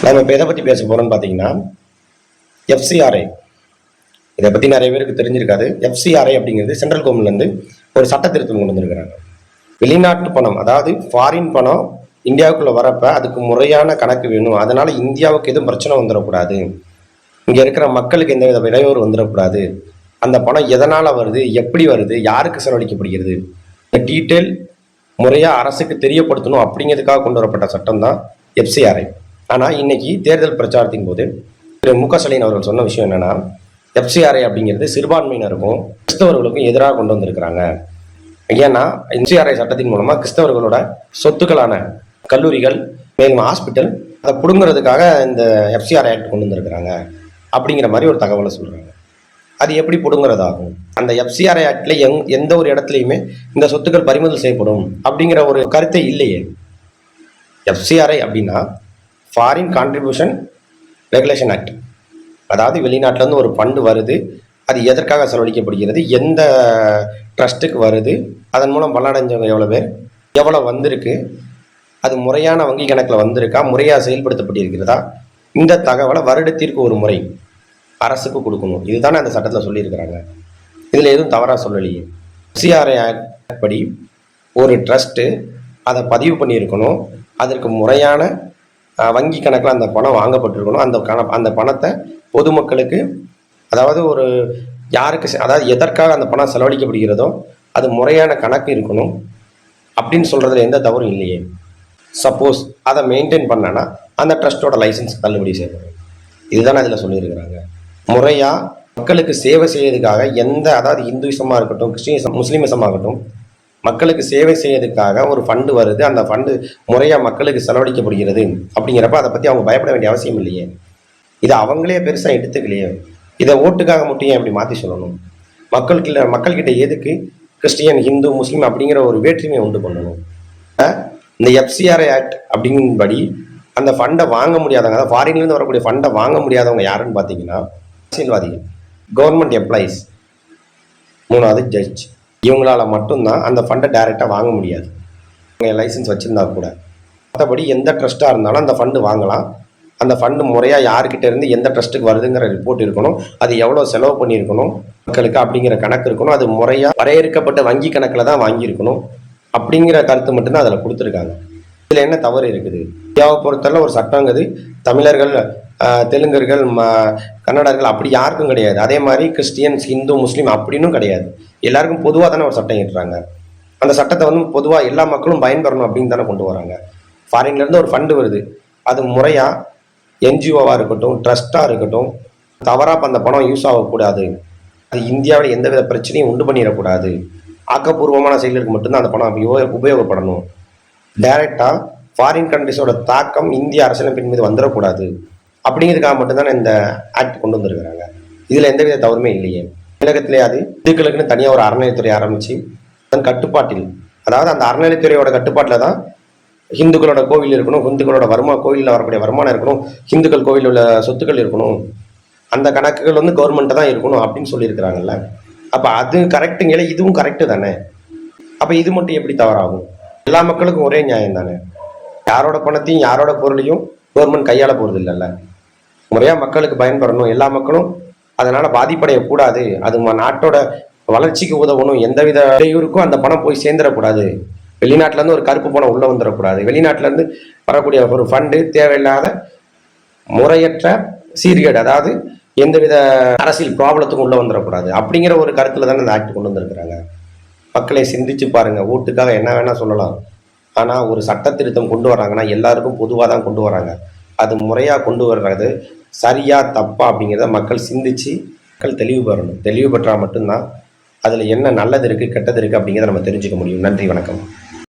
நம்ம இப்போ எதை பற்றி பேச போகிறோம்னு பார்த்தீங்கன்னா எஃப்சிஆர்ஐ. இதை பற்றி நிறைய பேருக்கு தெரிஞ்சிருக்காது. எஃப்சிஆர்ஐ அப்படிங்கிறது சென்ட்ரல் கவர்மெண்ட்லேருந்து ஒரு சட்ட திருத்தம் கொண்டு வந்திருக்கிறாங்க. வெளிநாட்டு பணம், அதாவது ஃபாரின் பணம் இந்தியாவுக்குள்ளே வரப்ப அதுக்கு முறையான கணக்கு வேணும். அதனால இந்தியாவுக்கு எதுவும் பிரச்சனை வந்துடக்கூடாது, இங்கே இருக்கிற மக்களுக்கு எந்த வித இடையூறு வந்துடக்கூடாது, அந்த பணம் எதனால் வருது, எப்படி வருது, யாருக்கு செலவழிக்கப்படுகிறது, இந்த டீட்டெயில் முறையாக அரசுக்கு தெரியப்படுத்தணும் அப்படிங்கிறதுக்காக கொண்டு வரப்பட்ட சட்டம் தான் எஃப்சிஆர்ஐ. ஆனால் இன்னைக்கு தேர்தல் பிரச்சாரத்தின் போது திரு மு க ஸ்டாலின் அவர்கள் சொன்ன விஷயம் என்னன்னா, எஃப்சிஆர்ஐ அப்படிங்கிறது சிறுபான்மையினருக்கும் கிறிஸ்தவர்களுக்கும் எதிராக கொண்டு வந்திருக்கிறாங்க. ஏன்னா எஃப்சிஆர்ஐ சட்டத்தின் மூலமா கிறிஸ்தவர்களோட சொத்துக்களான கல்லூரிகள், மேலும் ஹாஸ்பிட்டல், அதை பிடுங்கிறதுக்காக இந்த எஃப்சிஆர்ஐ ஆக்ட் கொண்டு வந்திருக்கிறாங்க அப்படிங்கிற மாதிரி ஒரு தகவலை சொல்றாங்க. அது எப்படி பிடுங்குறதாகும்? அந்த எஃப்சிஆர்ஐ ஆக்ட்ல எந்த ஒரு இடத்துலையுமே இந்த சொத்துக்கள் பறிமுதல் செய்யப்படும் அப்படிங்கிற ஒரு கருத்தை இல்லையே. எஃப்சிஆர்ஐ அப்படின்னா ஃபாரின் கான்ட்ரிபியூஷன் ரெகுலேஷன் ஆக்ட். அதாவது வெளிநாட்டிலேருந்து ஒரு ஃபண்டு வருது, அது எதற்காக செலவழிக்கப்படுகிறது, எந்த ட்ரஸ்ட்டுக்கு வருது, அதன் மூலம் பலனடைஞ்சவங்க எவ்வளோ பேர், எவ்வளோ வந்திருக்கு, அது முறையான வங்கி கணக்கில் வந்திருக்கா, முறையாக செயல்படுத்தப்பட்டிருக்கிறதா, இந்த தகவலை வருடத்திற்கு ஒரு முறை அரசுக்கு கொடுக்கணும். இதுதானே அந்த சட்டத்தில் சொல்லியிருக்கிறாங்க. இதில் எதுவும் தவறாக சொல்லலையே. எஃப்சிஆர்ஐ ஆக்ட் படி ஒரு ட்ரஸ்ட்டு அதை பதிவு பண்ணியிருக்கணும், அதற்கு முறையான வங்கி கணக்கில் அந்த பணம் வாங்கப்பட்டிருக்கணும். அந்த பணத்தை பொதுமக்களுக்கு, அதாவது ஒரு யாருக்கு, அதாவது எதற்காக அந்த பணம் செலவழிக்கப்படுகிறதோ அது முறையான கணக்கு இருக்கணும் அப்படின்னு சொல்கிறதுல எந்த தவறும் இல்லையே. சப்போஸ் அதை மெயின்டைன் பண்ணனா அந்த ட்ரஸ்ட்டோட லைசன்ஸ் தள்ளுபடி செய்யப்படும். இதுதானே அதில் சொல்லியிருக்கிறாங்க. முறையாக மக்களுக்கு சேவை செய்யறதுக்காக அதாவது இந்துவிசமாக இருக்கட்டும், கிறிஸ்டினிசம், முஸ்லீமிசமாகட்டும், மக்களுக்கு சேவை செய்யறதுக்காக ஒரு ஃபண்டு வருது, அந்த ஃபண்டு முறையாக மக்களுக்கு செலவழிக்கப்படுகிறது அப்படிங்கிறப்ப அதை பற்றி அவங்க பயப்பட வேண்டிய அவசியம் இல்லையே. இதை அவங்களே பெருசாக எடுத்துக்கலையே. இதை ஓட்டுக்காக மட்டும் ஏன் அப்படி மாற்றி சொல்லணும்? மக்கள்கிட்ட எதுக்கு கிறிஸ்டியன், ஹிந்து, முஸ்லீம் அப்படிங்கிற ஒரு வேற்றுமையை உண்டு பண்ணணும்? இந்த எஃப்சிஆர்ஐ ஆக்ட் அப்படிங்கும்படி அந்த ஃபண்டை வாங்க முடியாதவங்க, அதாவது ஃபாரின்லேருந்து வரக்கூடிய ஃபண்டை வாங்க முடியாதவங்க யாருன்னு பார்த்தீங்கன்னா அரசியல்வாதிகள், கவர்மெண்ட் எம்ப்ளாயீஸ், மூணாவது ஜட்ஜ். இவங்களால மட்டும்தான் அந்த ஃபண்டை டைரெக்டாக வாங்க முடியாது, லைசன்ஸ் வச்சுருந்தா கூட. மற்றபடி எந்த ட்ரஸ்ட்டாக இருந்தாலும் அந்த ஃபண்டு வாங்கலாம். அந்த ஃபண்டு முறையாக யார்கிட்ட இருந்து எந்த ட்ரஸ்ட்டுக்கு வருதுங்கிற ரிப்போர்ட் இருக்கணும், அது எவ்வளோ செலவு பண்ணியிருக்கணும் மக்களுக்கு அப்படிங்கிற கணக்கு இருக்கணும், அது முறையாக வரையறுக்கப்பட்ட வங்கி கணக்கில் தான் வாங்கியிருக்கணும் அப்படிங்கிற கருத்து மட்டும்தான் அதில் கொடுத்துருக்காங்க. இதில் என்ன தவறு இருக்குது? இந்தியாவை பொறுத்தவரை ஒரு சட்டங்கிறது தமிழர்கள், தெலுங்கர்கள், கன்னடர்கள் அப்படி யாருக்கும் கிடையாது. அதே மாதிரி கிறிஸ்டியன்ஸ், ஹிந்து, முஸ்லீம் அப்படின்னும் கிடையாது. எல்லாருக்கும் பொதுவாக தானே ஒரு சட்டம் ஏற்றுறாங்க. அந்த சட்டத்தை பொதுவாக எல்லா மக்களும் பயன்பெறணும் அப்படின்னு தானே கொண்டு வராங்க. ஃபாரின்லேருந்து ஒரு ஃபண்டு வருது, அது முறையாக என்ஜிஓவாக இருக்கட்டும், ட்ரஸ்ட்டாக இருக்கட்டும், தவறாக அந்த பணம் யூஸ் ஆகக்கூடாது, அது இந்தியாவில் எந்தவித பிரச்சனையும் உண்டு பண்ணிடக்கூடாது, ஆக்கப்பூர்வமான செயல்களுக்கு மட்டும்தான் அந்த பணம் உபயோகப்படணும். டைரெக்டாக ஃபாரின் கண்ட்ரிஸோட தாக்கம் இந்திய அரசியலமைப்பின் மீது வந்துடக்கூடாது அப்படிங்கிறதுக்காக மட்டும்தானே இந்த ஆக்ட் கொண்டு வந்திருக்கிறாங்க. இதில் எந்தவித தவறுமே இல்லையே. தமிழகத்திலே அது இதுக்களுக்குன்னு தனியாக ஒரு அறநிலையத்துறை ஆரம்பித்து அதன் கட்டுப்பாட்டில், அதாவது அந்த அறநிலையத்துறையோட கட்டுப்பாட்டில் தான் ஹிந்துக்களோட கோவில் இருக்கணும், ஹிந்துக்களோட கோவிலில் வரக்கூடிய வருமானம் இருக்கணும், ஹிந்துக்கள் கோவிலில் உள்ள சொத்துக்கள் இருக்கணும், அந்த கணக்குகள் கவர்மெண்ட்டை தான் இருக்கணும் அப்படின்னு சொல்லியிருக்கிறாங்கல்ல. அப்போ அது கரெக்டுங்களே, இதுவும் கரெக்டு தானே. அப்போ இது மட்டும் எப்படி தவறாகும்? எல்லா மக்களுக்கும் ஒரே நியாயம் தானே. யாரோட பணத்தையும் யாரோட பொருளையும் கவர்மெண்ட் கையாள போகிறது இல்லைல்ல. முறையாக மக்களுக்கு பயன்பெறணும், எல்லா மக்களும் அதனால் பாதிப்படையக்கூடாது, அது நாட்டோட வளர்ச்சிக்கு உதவணும், எந்தவித இடையூறுக்கும் அந்த பணம் போய் சேர்ந்துடக்கூடாது, வெளிநாட்டிலேருந்து ஒரு கருப்பு பணம் உள்ளே வந்துடக்கூடாது, வெளிநாட்டிலேருந்து வரக்கூடிய ஒரு ஃபண்டு தேவையில்லாத முறையற்ற சீர்கேடு, அதாவது எந்தவித அரசியல் ப்ராப்ளத்துக்கும் உள்ளே வந்துடக்கூடாது அப்படிங்கிற ஒரு கருத்தில் தானே இந்த ஆக்ட் கொண்டு வந்திருக்கிறாங்க. மக்களை சிந்திச்சு பாருங்கள். ஓட்டுக்காக என்ன வேணால் சொல்லலாம், ஆனால் ஒரு சட்ட திருத்தம் கொண்டு வராங்கன்னா எல்லாருக்கும் பொதுவாக தான் கொண்டு வராங்க. அது முறையாக கொண்டு வர்றது சரியா தப்பா அப்படிங்கிறத மக்கள் சிந்திச்சு மக்கள் தெளிவு பெறணும். தெளிவு பெற்றால் மட்டும்தான் அதில் என்ன நல்லது இருக்குது, கெட்டது இருக்குது அப்படிங்கிறத நம்ம தெரிஞ்சுக்க முடியும். நன்றி, வணக்கம்.